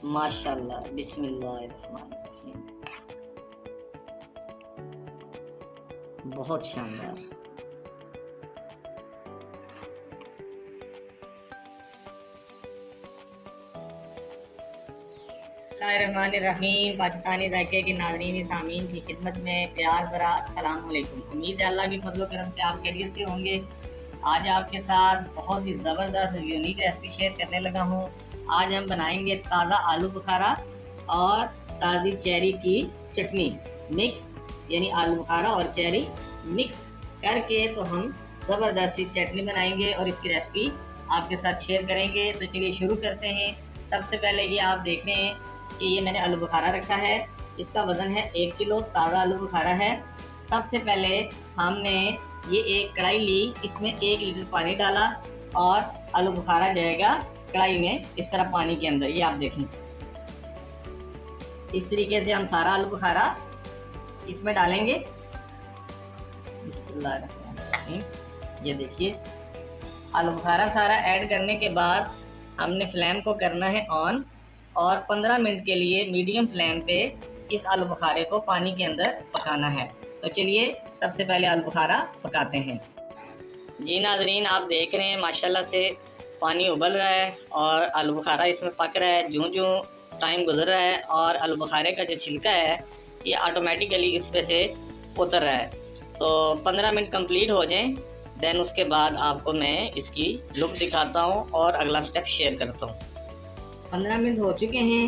माशाल्लाह, बिस्मिल्लाहिर्रहमानिर्रहीम। बहुत शानदार। बिस्मिल्लाहिर्रहमानिर्रहीम। पाकिस्तानी जायके के नाज़रीन सामीन की खिदमत में प्यार भरा अस्सलाम वालेकुम। उम्मीद है अल्लाह की फजल करम से आप खैरियत से होंगे। आज आपके साथ बहुत ही ज़बरदस्त और यूनिक रेसिपी शेयर करने लगा हूँ। आज हम बनाएंगे ताज़ा आलू बुखारा और ताज़ी चेरी की चटनी मिक्स, यानी आलू बुखारा और चेरी मिक्स करके तो हम ज़बरदस्त सी चटनी बनाएंगे और इसकी रेसिपी आपके साथ शेयर करेंगे। तो चलिए शुरू करते हैं। सबसे पहले ये आप देख रहे हैं कि ये मैंने आलू बुखारा रखा है। इसका वज़न है 1 किलो ताज़ा आलू बुखारा है। सबसे पहले हमने ये एक कढ़ाई ली, इसमें 1 लीटर पानी डाला और आलू बुखारा जाएगा कढ़ाई में इस तरह पानी के अंदर। ये आप देखें, इस तरीके से हम सारा आलू बुखारा इसमें डालेंगे। बिस्मिल्लाहिर्रहमानिर्रहीम। ये देखिए, आलू बुखारा सारा ऐड करने के बाद हमने फ्लेम को करना है ऑन और 15 मिनट के लिए मीडियम फ्लेम पे इस आलू बुखारे को पानी के अंदर पकाना है। तो चलिए सबसे पहले आलू बुखारा पकाते हैं। जी नाजरीन, आप देख रहे हैं माशाल्लाह से पानी उबल रहा है और आलू बुखारा इसमें पक रहा है। जूं जूं टाइम गुजर रहा है और आलू बुखारे का जो छिलका है ये ऑटोमेटिकली इस पे से उतर रहा है। तो 15 मिनट कंप्लीट हो जाएं, देन उसके बाद आपको मैं इसकी लुक दिखाता हूँ और अगला स्टेप शेयर करता हूँ। 15 मिनट हो चुके हैं।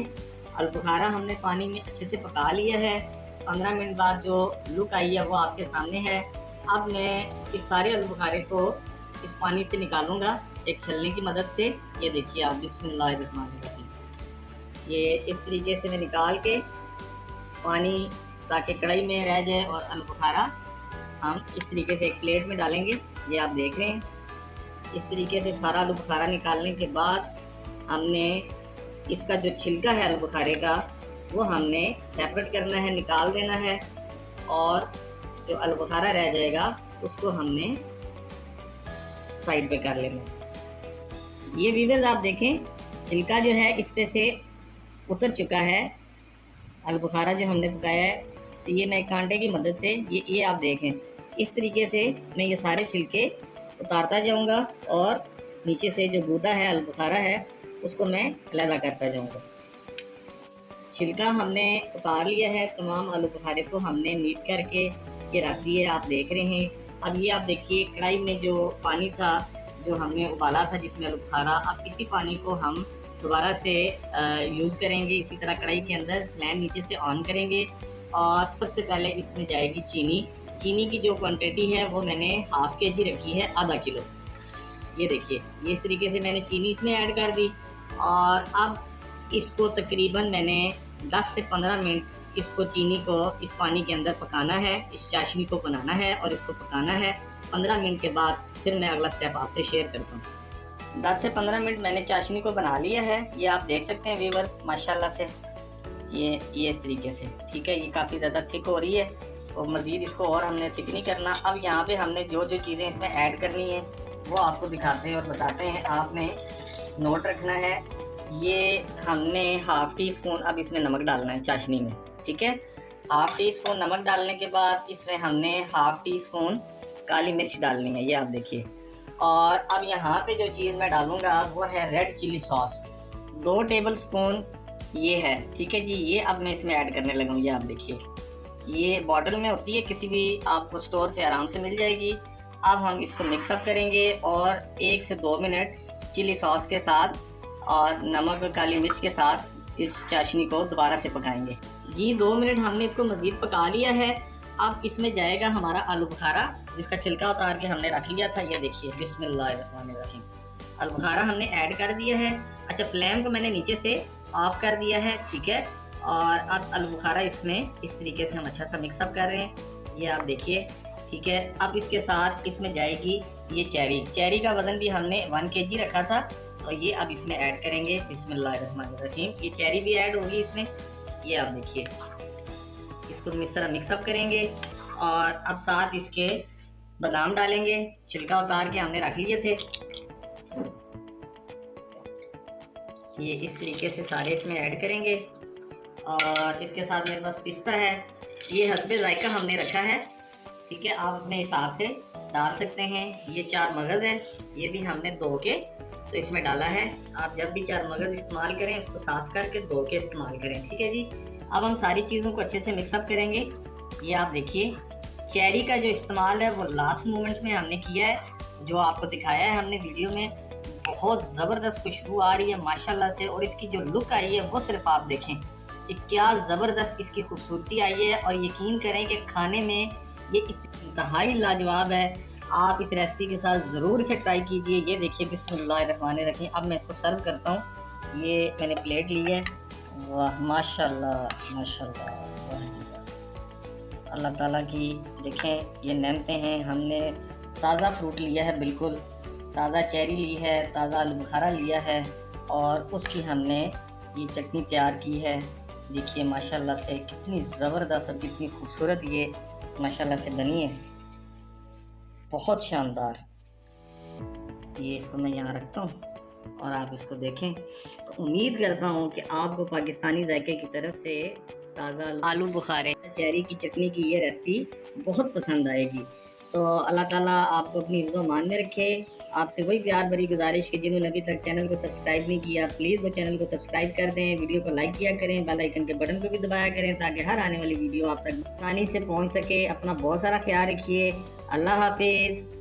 आलू बुखारा हमने पानी में अच्छे से पका लिया है। 15 मिनट बाद जो लुक आई है वो आपके सामने है। अब मैं इस सारे आलू बुखारे को इस पानी से निकालूंगा एक छलनी की मदद से। ये देखिए आप, बिस्मिल्लाहिर्रहमानिर्रहीम। ये इस तरीके से मैं निकाल के पानी ताकि कढ़ाई में रह जाए और आलू बुखारा हम इस तरीके से एक प्लेट में डालेंगे। ये आप देख रहे हैं, इस तरीके से सारा आलू बुखारा निकालने के बाद हमने इसका जो छिलका है आलू बुखारे का वो हमने सेपरेट करना है, निकाल देना है और जो आलू बुखारा रह जाएगा उसको हमने साइड पे कर लेना है। ये व्यूअर्स आप देखें, छिलका जो है इस पे से उतर चुका है आलू बुखारा जो हमने पकाया है। तो ये मैं कांटे की मदद से ये आप देखें, इस तरीके से मैं ये सारे छिलके उतारता जाऊंगा और नीचे से जो गूदा है आलू बुखारा है उसको मैं अलग करता जाऊंगा। छिलका हमने उतार लिया है, तमाम आलू बुखारे को हमने नीट करके ये रख दिया, आप देख रहे हैं। अब ये आप देखिए, कढ़ाई में जो पानी था जो हमने उबाला था जिसमें आलू बुखारा, अब इसी पानी को हम दोबारा से यूज़ करेंगे। इसी तरह कढ़ाई के अंदर फ्लेम नीचे से ऑन करेंगे और सबसे पहले इसमें जाएगी चीनी। चीनी की जो क्वांटिटी है वो मैंने ½ kg रखी है, आधा किलो। ये देखिए, ये इस तरीके से मैंने चीनी इसमें ऐड कर दी और अब इसको तकरीबन मैंने 10 से 15 मिनट इसको चीनी को इस पानी के अंदर पकाना है, इस चाशनी को बनाना है और इसको पकाना है। 15 मिनट के बाद फिर मैं अगला स्टेप आपसे शेयर करता हूँ। 10 से 15 मिनट मैंने चाशनी को बना लिया है। ये आप देख सकते हैं व्यूअर्स, माशाल्लाह से ये इस तरीके से ठीक है। ये काफ़ी ज़्यादा थिक हो रही है, तो मज़ीद इसको और हमने थिक नहीं करना। अब यहाँ पे हमने जो जो चीज़ें इसमें ऐड करनी है वो आपको दिखाते हैं और बताते हैं। आपने नोट रखना है, ये हमने ½ टीस्पून अब इसमें नमक डालना है चाशनी में, ठीक है। ½ टीस्पून नमक डालने के बाद इसमें हमने ½ टीस्पून काली मिर्च डालनी है, ये आप देखिए। और अब यहाँ पे जो चीज़ मैं डालूँगा वो है रेड चिली सॉस, 2 टेबलस्पून ये है, ठीक है जी। ये अब मैं इसमें ऐड करने लगा हूँ। ये आप देखिए, ये बॉटल में होती है, किसी भी आपको स्टोर से आराम से मिल जाएगी। अब हम इसको मिक्सअप करेंगे और 1 से 2 मिनट चिली सॉस के साथ और नमक और काली मिर्च के साथ इस चाशनी को दोबारा से पकाएंगे। जी 2 मिनट हमने इसको मज़ीद पका लिया है। अब इसमें जाएगा हमारा आलू बुखारा जिसका छिलका उतार के हमने रख लिया था। ये देखिए, बिस्मिल्लाहिर्रहमानिर्रहीम। आलू बुखारा हमने ऐड कर दिया है। अच्छा, फ्लेम को मैंने नीचे से ऑफ कर दिया है, ठीक है। और अब आलू बुखारा इसमें इस तरीके से हम अच्छा सा मिक्सअप कर रहे हैं, ये आप देखिए, ठीक है। अब इसके साथ इसमें जाएगी ये चेरी का वज़न भी हमने 1 kg रखा था, तो ये अब इसमें ऐड करेंगे। बिस्मिल्लाहिर्रहमानिर्रहीम। ये चेरी भी ऐड होगी इसमें, ये आप देखिए। इसको हम इस तरह मिक्सअप करेंगे और अब साथ इसके बादाम डालेंगे, छिलका उतार के हमने रख लिए थे। ये इस तरीके से सारे इसमें ऐड करेंगे। और इसके साथ मेरे पास पिस्ता है, ये हस्बे जायका हमने रखा है, ठीक है, आप अपने हिसाब से डाल सकते हैं। ये 4 मगज़ है, ये भी हमने धो के तो इसमें डाला है। आप जब भी 4 मगज़ इस्तेमाल करें उसको साफ़ करके धो के इस्तेमाल करें, ठीक है जी। अब हम सारी चीज़ों को अच्छे से मिक्सअप करेंगे। ये आप देखिए चेरी का जो इस्तेमाल है वो लास्ट मोमेंट में हमने किया है, जो आपको दिखाया है हमने वीडियो में। बहुत ज़बरदस्त खुशबू आ रही है माशाल्लाह से, और इसकी जो लुक आई है वो सिर्फ आप देखें कि क्या ज़बरदस्त इसकी खूबसूरती आई है। और यकीन करें कि खाने में ये इंतहाई लाजवाब है। आप इस रेसिपी के साथ ज़रूर इसे ट्राई कीजिए। ये देखिए बिस्मिल्लाहिर्रहमानिर्रहीम। अब मैं इसको सर्व करता हूँ। ये मैंने प्लेट ली है। वाह माशाल्लाह माशाल्लाह, वाह जी वाह। अल्लाह ताला की देखें ये नेमतें हैं। हमने ताज़ा फ्रूट लिया है, बिल्कुल ताज़ा चेरी ली है, ताज़ा आलू बुखारा लिया है, और उसकी हमने ये चटनी तैयार की है। देखिए माशाल्लाह से कितनी ज़बरदस्त और कितनी खूबसूरत ये माशाल्लाह से बनी है, बहुत शानदार। ये इसको मैं यहाँ रखता हूँ और आप इसको देखें। तो उम्मीद करता हूँ कि आपको पाकिस्तानी जायके की तरफ से ताज़ा आलू बुखारे चेरी की चटनी की ये रेसिपी बहुत पसंद आएगी। तो अल्लाह ताला आपको अपनी हिफ्ज़ मान में रखे। आपसे वही प्यार भरी गुजारिश कि जिन्होंने अभी तक चैनल को सब्सक्राइब नहीं किया, प्लीज़ वो चैनल को सब्सक्राइब कर दें, वीडियो को लाइक किया करें, बेल आइकन के बटन को भी दबाया करें ताकि हर आने वाली वीडियो आप तक आसानी से पहुंच सके। अपना बहुत सारा ख्याल रखिए। अल्लाह हाफिज़।